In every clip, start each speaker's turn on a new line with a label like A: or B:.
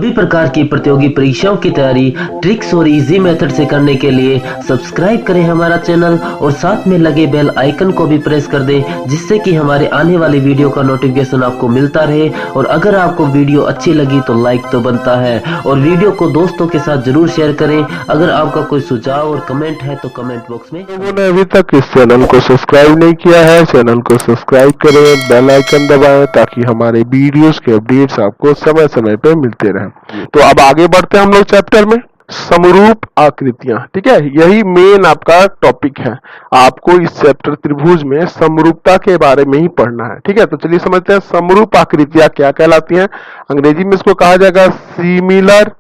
A: सभी प्रकार की प्रतियोगी परीक्षाओं की तैयारी ट्रिक्स और इजी मेथड से करने के लिए सब्सक्राइब करें हमारा चैनल और साथ में लगे बेल आइकन को भी प्रेस कर दें, जिससे कि हमारे आने वाली वीडियो का नोटिफिकेशन आपको मिलता रहे। और अगर आपको वीडियो अच्छी लगी तो लाइक तो बनता है, और वीडियो को दोस्तों के साथ जरूर शेयर करें। अगर आपका कोई सुझाव और कमेंट है तो कमेंट बॉक्स में।
B: लोगों ने अभी तक इस चैनल को सब्सक्राइब नहीं किया है, चैनल को सब्सक्राइब करें, बेल आइकन दबाएं ताकि हमारे वीडियोस के अपडेट्स आपको समय समय पे मिलते रहें। तो अब आगे बढ़ते हैं हम लोग चैप्टर में, समरूप आकृतियां। ठीक है, यही मेन आपका टॉपिक है। आपको इस चैप्टर त्रिभुज में समरूपता के बारे में ही पढ़ना है। ठीक है, तो चलिए समझते हैं समरूप आकृतियां क्या कहलाती हैं। अंग्रेजी में इसको कहा जाएगा सिमिलर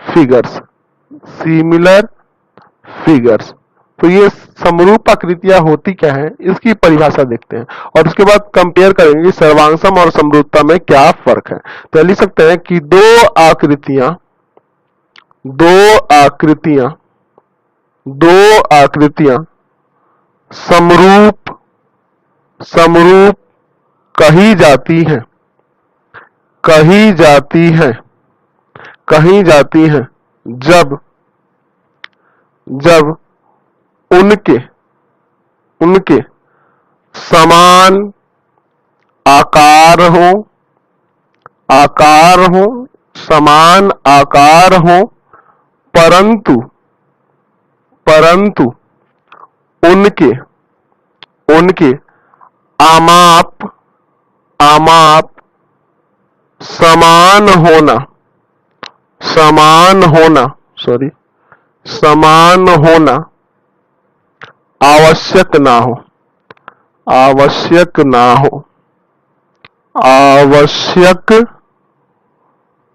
B: फिगर्स, सिमिलर फिगर्स। तो ये समरूप आकृतियां होती क्या है, इसकी परिभाषा देखते हैं और उसके बाद कंपेयर करेंगे सर्वांगसम और समरूपता में क्या फर्क है। तो लिख सकते हैं कि दो आकृतियां समरूप कही जाती हैं जब उनके समान आकार हो, परंतु उनके आमाप समान होना आवश्यक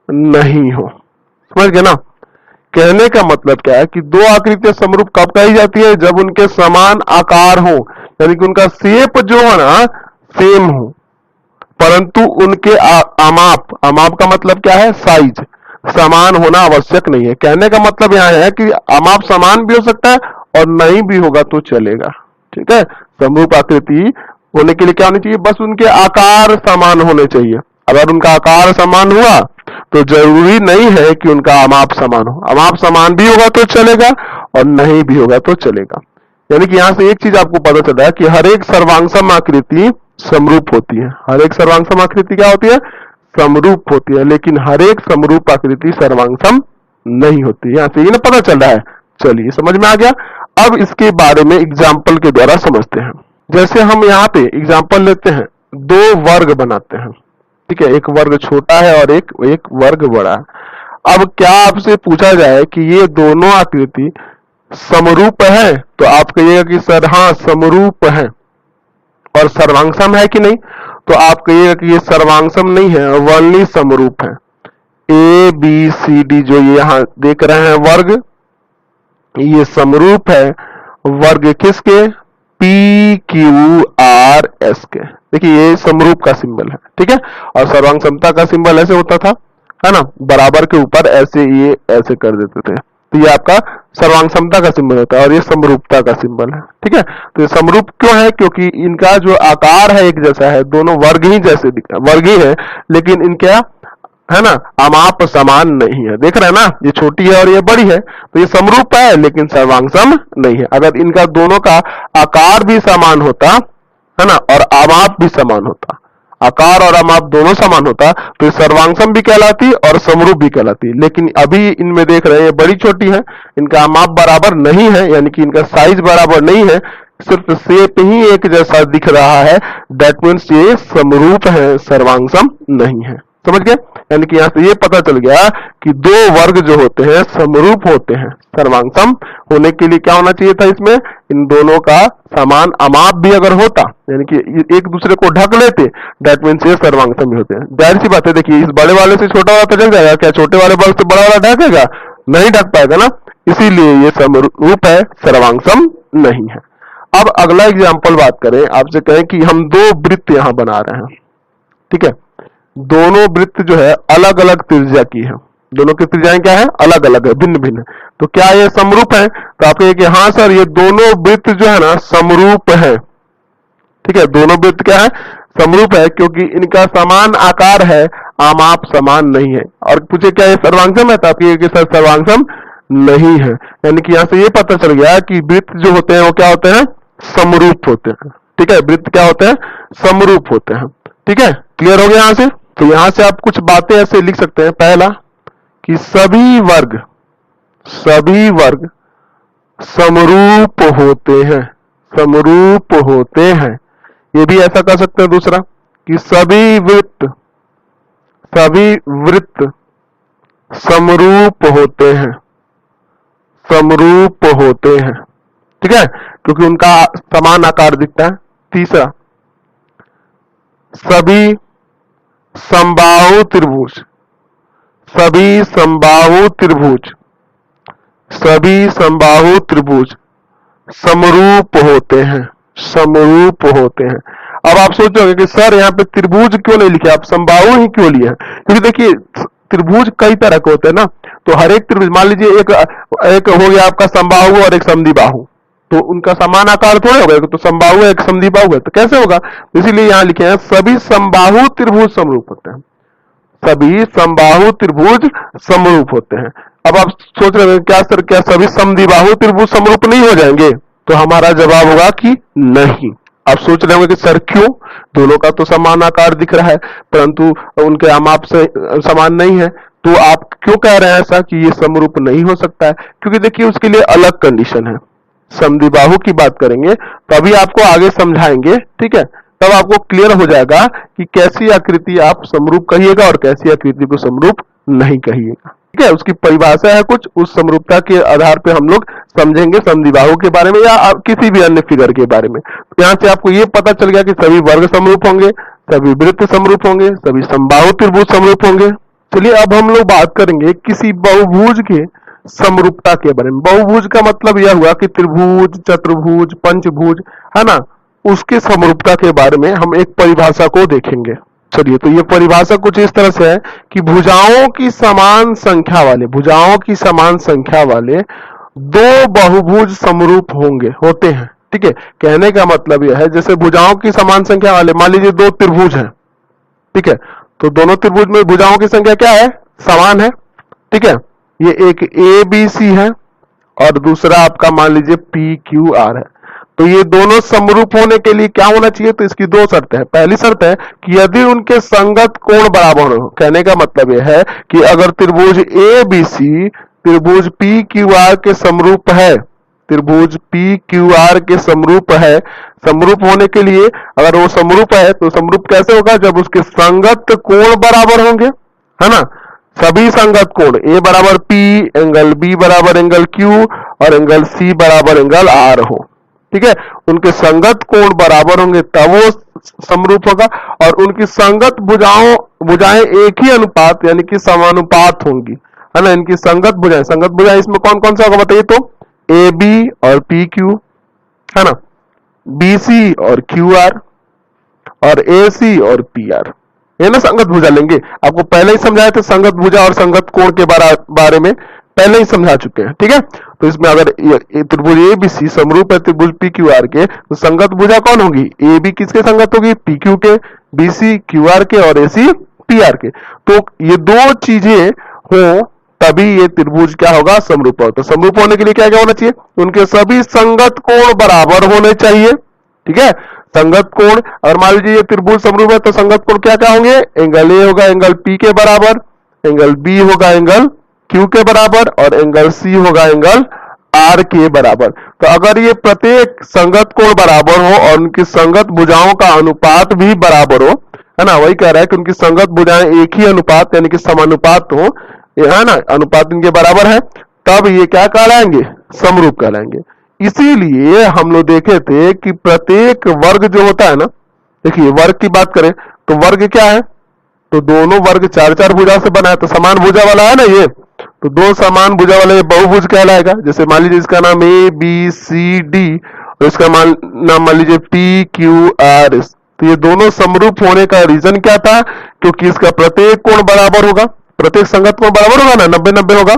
B: नहीं हो। समझ गए ना। कहने का मतलब क्या है कि दो आकृतियां समरूप कब कही जाती है, जब उनके समान आकार हो, यानी कि उनका शेप जो है ना सेम हो, परंतु उनके अमाप का मतलब क्या है, साइज, समान होना आवश्यक नहीं है। कहने का मतलब यह है कि अमाप समान भी हो सकता है और नहीं भी होगा तो चलेगा। ठीक है, समरूप आकृति होने के लिए क्या होनी चाहिए, बस उनके आकार समान होने चाहिए। अगर उनका आकार समान हुआ तो जरूरी नहीं है कि उनका अमाप समान हो। अमाप समान भी होगा तो चलेगा और नहीं भी होगा तो चलेगा। यानी कि यहां से एक चीज आपको पता चला है कि हर एक सर्वांगसम आकृति समरूप होती है। हर एक सर्वांगसम आकृति क्या होती है, समरूप होती है, लेकिन हर एक समरूप आकृति सर्वांगसम नहीं होती। यहां से ये ना पता चल रहा है। चलिए समझ में आ गया। अब इसके बारे में एग्जाम्पल के द्वारा समझते हैं। जैसे हम यहाँ पे एग्जाम्पल लेते हैं, दो वर्ग बनाते हैं। ठीक है, एक वर्ग छोटा है और एक वर्ग बड़ा है। अब क्या आपसे पूछा जाए कि ये दोनों आकृति समरूप है, तो आप कहिएगा कि सर हाँ समरूप है। और सर्वांगसम है कि नहीं, तो आप कहिएगा कि ये सर्वांगसम नहीं है, वर्णीय समरूप है। ए बी सी डी जो ये यहाँ देख रहे हैं वर्ग, ये समरूप है वर्ग किसके, पी क्यू आर एस के। देखिए ये समरूप का सिंबल है। ठीक है, और सर्वांग का सिंबल ऐसे होता था, है ना, बराबर के ऊपर ऐसे ये ऐसे कर देते थे, तो ये आपका सर्वांग समता का सिंबल होता है और ये समरूपता का सिंबल है। ठीक है, तो ये समरूप क्यों है, क्योंकि इनका जो आकार है एक जैसा है, दोनों वर्ग ही जैसे वर्ग ही है, लेकिन इनका है ना अमाप समान नहीं है। देख रहे हैं ना, ये छोटी है और ये बड़ी है, तो ये समरूप है लेकिन सर्वांगसम नहीं है। अगर इनका दोनों का आकार भी समान होता है ना, और अमाप भी समान होता, आकार और अमाप दोनों समान होता, तो ये सर्वांगसम भी कहलाती और समरूप भी कहलाती। लेकिन अभी इनमें देख रहे हैं ये बड़ी छोटी है, इनका अमाप बराबर नहीं है, यानी कि इनका साइज बराबर नहीं है, सिर्फ शेप ही एक जैसा दिख रहा है। दैट मीन्स ये समरूप है, सर्वांगसम नहीं है। समझ गए। यानी कि यहाँ से ये पता चल गया कि दो वर्ग जो होते हैं समरूप होते हैं। सर्वांगसम होने के लिए क्या होना चाहिए था, इसमें इन दोनों का समान अमाप भी अगर होता, यानी कि एक दूसरे को ढक लेते, दैट मीन्स ये सर्वांगसम भी होते हैं। जाहिर सी बात है, देखिए इस बड़े वाले से छोटा वाला तो ढक जाएगा, क्या छोटे वाले बल से बड़ा वाला ढकेगा, नहीं ढक पाएगा ना, इसीलिए ये समरूप है, सर्वांगसम नहीं है। अब अगला एग्जाम्पल बात करें, आपसे कहें कि हम दो वृत्त यहाँ बना रहे हैं। ठीक है, दोनों वृत्त जो है अलग अलग त्रिज्या की है, दोनों की त्रिज्याएं क्या है, अलग अलग है, भिन्न भिन्न है। तो क्या ये समरूप है, तो आप कहिए कि हाँ सर ये दोनों वृत्त जो है ना समरूप है। ठीक है, दोनों वृत्त क्या है, समरूप है क्योंकि इनका समान आकार है, आमाप समान नहीं है। और पूछे क्या ये सर्वांगसम है, तो आप ये कि सर सर्वांगसम नहीं है। यानी कि यहाँ से ये पता चल गया कि वृत्त जो होते हैं वो क्या होते हैं, समरूप होते हैं। ठीक है, वृत्त क्या होते हैं, समरूप होते हैं। ठीक है, क्लियर हो गया यहाँ से। तो यहाँ से आप कुछ बातें ऐसे लिख सकते हैं। पहला कि सभी वर्ग समरूप होते हैं, समरूप होते हैं। ये भी ऐसा कर सकते हैं। दूसरा कि सभी वृत्त समरूप होते हैं, समरूप होते हैं। ठीक है, क्योंकि उनका समान आकार दिखता है। तीसरा, सभी समबाहु त्रिभुज समरूप होते हैं, समरूप होते हैं। अब आप सोचोगे कि सर यहाँ पे त्रिभुज क्यों नहीं लिखे, आप समबाहु ही क्यों लिए हैं? क्योंकि देखिए त्रिभुज कई तरह के होते हैं ना, तो हर एक त्रिभुज, मान लीजिए एक हो गया आपका समबाहु और एक समद्विबाहु, तो उनका समान आकार थोड़े हो गए, तो समबाहु है एक समद्विबाहु है, तो कैसे होगा? इसीलिए यहाँ लिखे हैं सभी समबाहु त्रिभुज समरूप होते हैं, सभी समबाहु त्रिभुज समरूप होते हैं। अब आप सोच रहे हैं क्या सर, क्या सभी समद्विबाहु त्रिभुज समरूप नहीं हो जाएंगे? तो हमारा जवाब होगा कि नहीं। आप सोच रहे होंगे कि सर क्यों, दोनों का तो समान आकार दिख रहा है परंतु उनके आमाप से समान नहीं है, तो आप क्यों कह रहे हैं ऐसा कि ये समरूप नहीं हो सकता है? क्योंकि देखिए उसके लिए अलग कंडीशन है। समद्विबाहु की बात करेंगे तो अभी आपको आगे समझाएंगे, ठीक है, तब आपको क्लियर हो जाएगा कि कैसी आकृति आप समरूप कहिएगा और कैसी आकृति को समरूप नहीं कहिएगा। ठीक है, उसकी परिभाषा है कुछ, उस समरूपता के आधार पे हम लोग समझेंगे समद्विबाहु के बारे में या किसी भी अन्य फिगर के बारे में। तो यहाँ से आपको ये पता चल गया कि सभी वर्ग समरूप होंगे, सभी वृत्त समरूप होंगे, सभी समबाहु त्रिभुज समरूप होंगे। चलिए अब हम लोग बात करेंगे किसी बहुभुज के समरूपता के बारे में। बहुभुज का मतलब यह हुआ कि त्रिभुज, चतुर्भुज, पंचभुज, है ना, उसके समरूपता के बारे में हम एक परिभाषा को देखेंगे। चलिए, तो ये परिभाषा कुछ इस तरह से है कि भुजाओं की समान संख्या वाले दो बहुभुज समरूप होते हैं। ठीक है, कहने का मतलब यह है जैसे भुजाओं की समान संख्या वाले, मान लीजिए दो त्रिभुज हैं, ठीक है, तो दोनों त्रिभुज में भुजाओं की संख्या क्या है, समान है। ठीक है, ये एक ABC है और दूसरा आपका मान लीजिए PQR है। तो ये दोनों समरूप होने के लिए क्या होना चाहिए, तो इसकी दो शर्त है। पहली शर्त है कि यदि उनके संगत कोण बराबर हो। कहने का मतलब यह है कि अगर त्रिभुज ABC त्रिभुज PQR के समरूप है, त्रिभुज PQR के समरूप है, समरूप होने के लिए अगर वो समरूप है तो समरूप कैसे होगा, जब उसके संगत कोण बराबर होंगे, है ना, सभी संगत कोण A बराबर P, एंगल B बराबर एंगल Q और एंगल C बराबर एंगल R हो। ठीक है, उनके संगत कोण बराबर होंगे तब वो समरूप होगा और उनकी संगत भुजाएं एक ही अनुपात यानी कि समानुपात होंगी, है ना। इनकी संगत भुजाएं इसमें कौन कौन सा होगा बताइए, तो AB और PQ, है ना, BC और QR और AC और PR, ये ना संगत भुजा लेंगे। आपको पहले ही समझाया था संगत भुजा और संगत कोण के बारे में पहले ही समझा चुके हैं। ठीक है, तो इसमें अगर त्रिभुज ABC समरूप है त्रिभुज PQR के, तो संगत भुजा कौन होगी, AB किसके संगत होगी, PQ के, BC QR के और AC PR के। तो ये दो चीजें हो तभी ये त्रिभुज क्या होगा, समरूप होगा। तो समरूप होने के लिए क्या क्या होना चाहिए, उनके सभी संगत कोण बराबर होने चाहिए। ठीक है, संगत कोण, और मान लीजिए ये त्रिभुज समरूप है तो संगत कोण क्या क्या होंगे, एंगल A होगा एंगल P के बराबर, एंगल B होगा एंगल Q के बराबर और एंगल C होगा एंगल R के बराबर। तो अगर ये प्रत्येक संगत कोण बराबर हो और उनकी संगत भुजाओं का अनुपात भी बराबर हो, है ना, वही कह रहा है कि उनकी संगत भुजाएं एक ही अनुपात यानी कि समानुपात हो, है ना, अनुपात इनके बराबर है, तब ये क्या कहलाएंगे, समरूप कहलाएंगे। इसीलिए हम लोग देखे थे कि प्रत्येक वर्ग जो होता है ना, देखिए वर्ग की बात करें तो वर्ग क्या है, तो दोनों वर्ग चार चार भुजा से बना है, तो समान भुजा वाला है ना ये, तो दो समान भुजा वाला ये बहुभुज कहलाएगा। जैसे मान लीजिए इसका नाम ABCD और इसका नाम मान लीजिए PQR, तो ये दोनों समरूप होने का रीजन क्या था, क्योंकि इसका प्रत्येक कोण बराबर होगा, प्रत्येक संगत कोण बराबर होगा ना, 90-90 होगा,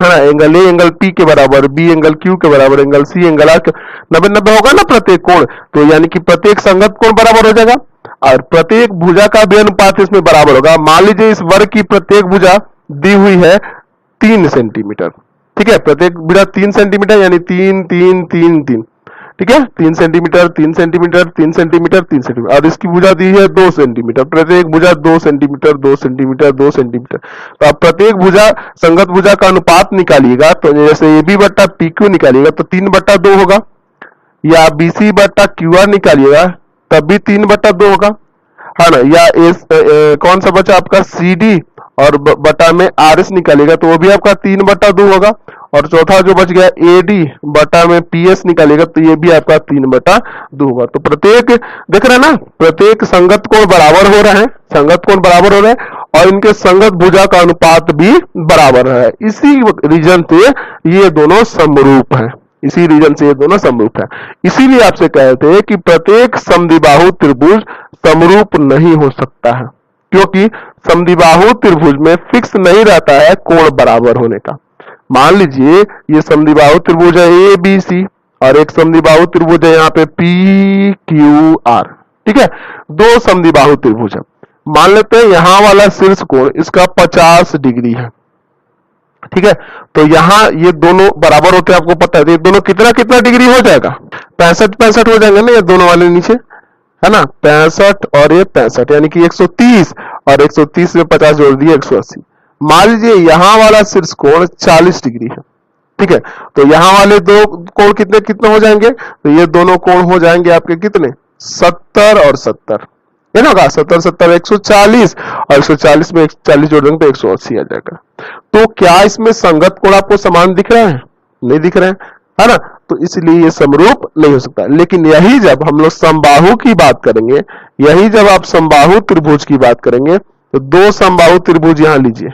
B: है ना, एंगल A एंगल P के बराबर, B एंगल Q के बराबर, एंगल C एंगल R के 90-90 होगा ना प्रत्येक कोण, तो यानी कि प्रत्येक संगत कोण बराबर हो जाएगा। और प्रत्येक भुजा का भी अनुपात इसमें बराबर होगा। मान लीजिए इस वर्ग की प्रत्येक भुजा दी हुई है 3 सेंटीमीटर, ठीक है, प्रत्येक भुजा 3 सेंटीमीटर यानी 3 3 3 3, ठीक है, 3 सेंटीमीटर 3 सेंटीमीटर 3 सेंटीमीटर 3 सेंटीमीटर, और इसकी भुजा दी है 2 सेंटीमीटर, प्रत्येक भुजा 2 सेंटीमीटर 2 सेंटीमीटर 2 सेंटीमीटर। तो आप प्रत्येक भुजा संगत भुजा का अनुपात निकालिएगा, तो जैसे ए बी बट्टा पी क्यू निकालिएगा तो 3/2 होगा, या BC बट्टा QR निकालिएगा तब भी 3/2 होगा, है ना, या कौन सा बचा आपका CD और बटा में RS निकालेगा तो वो भी आपका 3/2 होगा, और चौथा जो बच गया AD बटा में PS निकालेगा तो ये भी आपका 3/2 होगा। तो प्रत्येक देख रहे हैं ना, प्रत्येक संगत कोण बराबर हो रहे हैं, संगत कोण बराबर हो रहे हैं, और इनके संगत भुजा का अनुपात भी बराबर है। इसी रीजन से ये दोनों समरूप हैं, इसी रीजन से ये दोनों समरूप है। इसीलिए आपसे कहते हैं कि प्रत्येक समद्विबाहु त्रिभुज समरूप नहीं हो सकता है, क्योंकि समद्विबाहु त्रिभुज में फिक्स नहीं रहता है कोण बराबर होने का। मान लीजिए ये समद्विबाहु त्रिभुज है ABC और एक समद्विबाहु त्रिभुज है यहाँ पे PQR, ठीक है, दो समद्विबाहु त्रिभुज है। मान लेते हैं यहां वाला शीर्ष कोण इसका 50 डिग्री है, ठीक है, तो यहां ये दोनों बराबर होते हैं, आपको पता है, तो ये दोनों कितना कितना डिग्री हो जाएगा, 65 हो जाएंगे ना ये दोनों वाले नीचे, है ना, 65 और ये 65 यानी कि 130, और 130 में 50 जोड़ दिए 180। मान लीजिए यहां वाला शीर्ष कोण 40 डिग्री है, ठीक है, तो यहां वाले दो कोण कितने कितने हो जाएंगे, तो ये दोनों कोण हो जाएंगे आपके कितने, 70 और 70, है ना, 70 70 140, और 140 में 40 जोड़ देंगे तो 180 आ जाएगा। तो क्या इसमें संगत कोण आपको समान दिख रहा है, नहीं दिख रहे हैं, है ना, तो इसलिए ये समरूप नहीं हो सकता। लेकिन यही जब हम लोग समबाहु की बात करेंगे, यही जब आप समबाहु त्रिभुज की बात करेंगे, तो दो समबाहु त्रिभुज यहां लीजिए,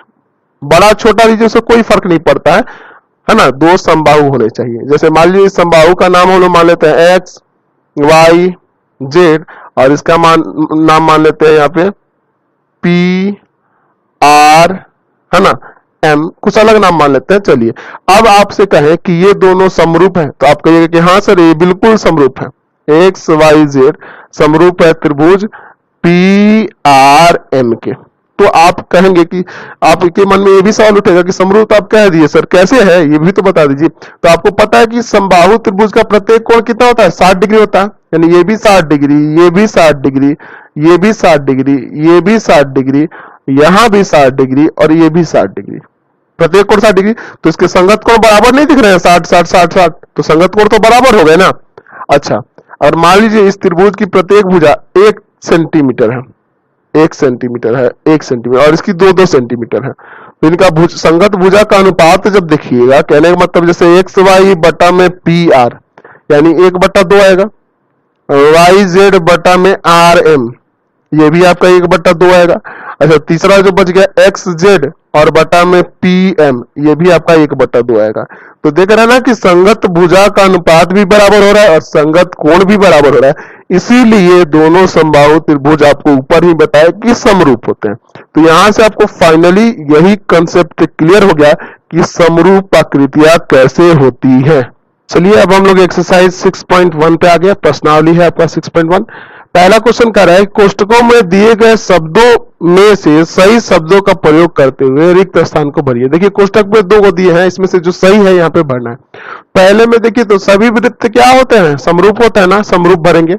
B: बड़ा छोटा लीजिए उससे कोई फर्क नहीं पड़ता है ना, दो समबाहु होने चाहिए। जैसे मान लीजिए समबाहु का नाम हम लोग मान लेते हैं X Y Z, और इसका नाम मान लेते हैं यहाँ पे P R, है ना, M, कुछ अलग नाम मान लेते हैं। चलिए अब आपसे कहें कि ये दोनों समरूप हैं, तो आप कहिएगा कि हाँ सर ये बिल्कुल समरूप है, X Y Z समरूप है त्रिभुज PRM के। तो आप कहेंगे कि आपके मन में ये भी सवाल उठेगा कि समरूप आप कह दिए सर, कैसे है ये भी तो बता दीजिए। तो आपको पता है कि समबाहु त्रिभुज का प्रत्येक कोण कितना होता है, 60 डिग्री होता है, यानी ये भी 60 डिग्री, ये भी 60 डिग्री, ये भी 60 डिग्री, ये भी 60 डिग्री, यहां भी 60 डिग्री, और ये भी 60 डिग्री, प्रत्येक कोण 60 डिग्री। तो इसके संगत कोण बराबर नहीं दिख रहे हैं, 60 60 60 60, तो संगत कोण तो बराबर हो गए ना। अच्छा, और मान लीजिए इस त्रिभुज की प्रत्येक भुजा 1 सेंटीमीटर है, 1 सेंटीमीटर है, 1 सेंटीमीटर, और इसकी 2 2 सेंटीमीटर है। तो इनका संगत भुजा का अनुपात जब देखिएगा, कहने का मतलब जैसे XY बटा में PR यानी 1/2 आएगा, YZ बटा में RM ये भी आपका 1/2 आएगा। अच्छा, तीसरा जो बच गया XZ और बटा में PM ये भी आपका 1/2 आएगा। तो देख रहे हैं ना कि संगत भुजा का अनुपात भी बराबर हो रहा है और संगत कोण भी बराबर हो रहा है, इसीलिए दोनों समबाहु त्रिभुज आपको ऊपर ही बताया कि समरूप होते हैं। तो यहां से आपको फाइनली यही कंसेप्ट क्लियर हो गया कि समरूप आकृतियां कैसे होती है। चलिए अब हम लोग एक्सरसाइज 6.1 पे आ गए, प्रश्नावली है आपका 6.1। पहला क्वेश्चन कह रहा है कोष्टकों में दिए गए शब्दों में से सही शब्दों का प्रयोग करते हुए रिक्त स्थान को भरिए। देखिए कोष्टक में 2 को दिए हैं, इसमें से जो सही है यहाँ पे भरना है। पहले में देखिए तो सभी वृत्त क्या होते हैं, समरूप होते हैं ना, समरूप भरेंगे।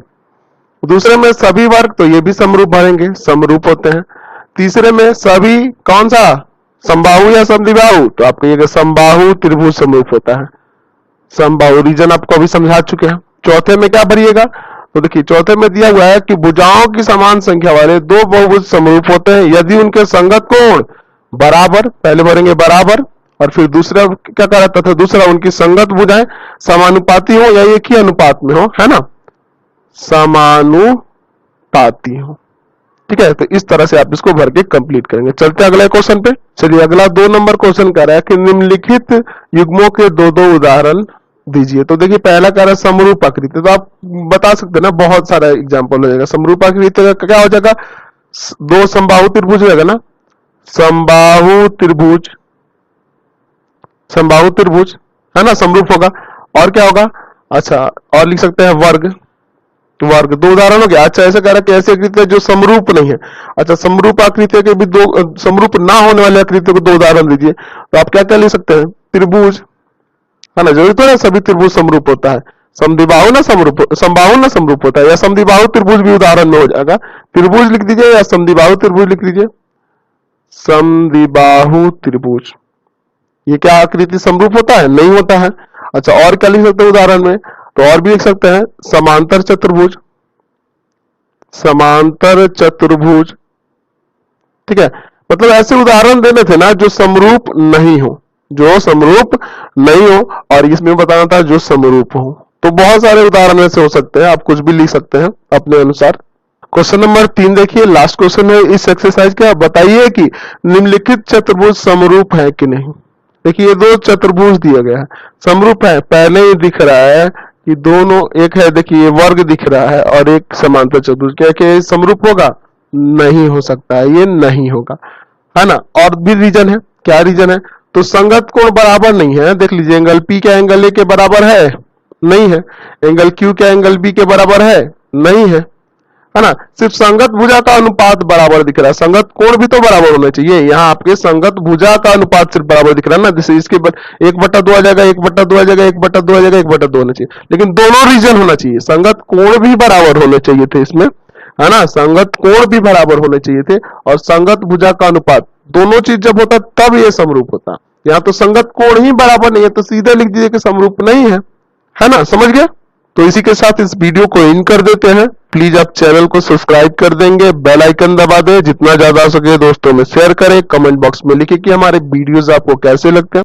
B: दूसरे में सभी वर्ग, तो ये भी समरूप भरेंगे, समरूप होते हैं। तीसरे में सभी कौन सा, समबाहु या समद्विबाहु, तो आप कहिएगा समबाहु त्रिभुज समरूप होता है, समबाहु, रीजन आपको अभी समझा चुके हैं। चौथे में क्या भरिएगा, तो देखिए चौथे में दिया हुआ है कि भुजाओं की समान संख्या वाले दो बहुभुज समरूप होते हैं यदि उनके संगत कोण बराबर, पहले भरेंगे बराबर, और फिर दूसरा क्या कह रहा था, दूसरा उनकी संगत भुजाएं समानुपाती हो या एक ही अनुपात में हो, है ना, समानुपाती हो, ठीक है। तो इस तरह से आप इसको भर के कंप्लीट करेंगे। चलते अगले क्वेश्चन पे। चलिए अगला 2 नंबर क्वेश्चन कह रहा है कि निम्नलिखित युग्मों के 2 उदाहरण दीजिए। तो देखिए पहला कह रहा है समरूप आकृति, तो आप बता सकते हैं ना, बहुत सारा एग्जांपल हो जाएगा। समरूप आकृति का क्या हो जाएगा, 2 समबाहु त्रिभुज रहेगा ना, समबाहु त्रिभुज, समबाहु त्रिभुज है ना, समरूप होगा। और क्या होगा, अच्छा और लिख सकते हैं वर्ग, वर्ग। दो उदाहरण हो गया। अच्छा, ऐसा कह रहा है कि ऐसी आकृति जो समरूप नहीं है। अच्छा, समरूप आकृति के भी दो, समरूप ना होने वाली आकृति को दो उदाहरण दीजिए। तो आप क्या क्या ले सकते हैं? त्रिभुज, है ना, जरूरी तो है सभी त्रिभुज समरूप होता है। समद्विबाहु ना समरूप होता है, या समद्विबाहु त्रिभुज भी उदाहरण में हो जाएगा। त्रिभुज लिख दीजिए या समद्विबाहु त्रिभुज लिख दीजिए। समद्विबाहु त्रिभुज, ये क्या आकृति समरूप होता है? नहीं होता है। अच्छा, और क्या लिख सकते हैं उदाहरण में? तो और भी लिख सकते हैं समांतर चतुर्भुज, समांतर चतुर्भुज। ठीक है, मतलब ऐसे उदाहरण देने थे ना जो समरूप नहीं हो, जो समरूप नहीं हो, और इसमें बताना था जो समरूप हो। तो बहुत सारे उदाहरण ऐसे हो सकते हैं, आप कुछ भी लिख सकते हैं अपने अनुसार। क्वेश्चन नंबर 3 देखिए, लास्ट क्वेश्चन है इस एक्सरसाइज का। बताइए कि निम्नलिखित चतुर्भुज समरूप है कि नहीं। देखिए, ये दो चतुर्भुज दिया गया है, समरूप है। पहले ही दिख रहा है कि दोनों एक है, देखिए वर्ग दिख रहा है, और एक समांतर चतुर्भुज। क्या क्या समरूप होगा? नहीं हो सकता है, ये नहीं होगा, है ना। और भी रीजन है, क्या रीजन है? तो संगत कोण बराबर नहीं है। देख लीजिए, एंगल पी क्या एंगल ए के बराबर है? नहीं है। एंगल क्यू क्या एंगल बी के बराबर है? नहीं है ना। सिर्फ संगत भुजा का अनुपात बराबर दिख रहा है, संगत कोण भी तो बराबर होना चाहिए। यहाँ आपके संगत भुजा का अनुपात सिर्फ बराबर दिख रहा है ना, जैसे इसके 1/2 आ जाएगा, 1/2 आ जाएगा, 1/2 आ जाएगा, 1/2 होना चाहिए। लेकिन दोनों रीजन होना चाहिए, संगत कोण भी बराबर होने चाहिए थे इसमें, है ना, संगत कोण भी बराबर होने चाहिए थे, और संगत भुजा का अनुपात, दोनों चीज जब होता तब ये समरूप होता। यहाँ तो संगत कोण ही बराबर नहीं है, तो सीधे लिख दीजिए कि समरूप नहीं है ना। समझ गए? तो इसी के साथ इस वीडियो को इन कर देते हैं। प्लीज आप चैनल को सब्सक्राइब कर देंगे, बेल आइकन दबा दें, जितना ज्यादा हो सके दोस्तों में शेयर करें, कमेंट बॉक्स में लिखें कि हमारे वीडियोस आपको कैसे लगते हैं।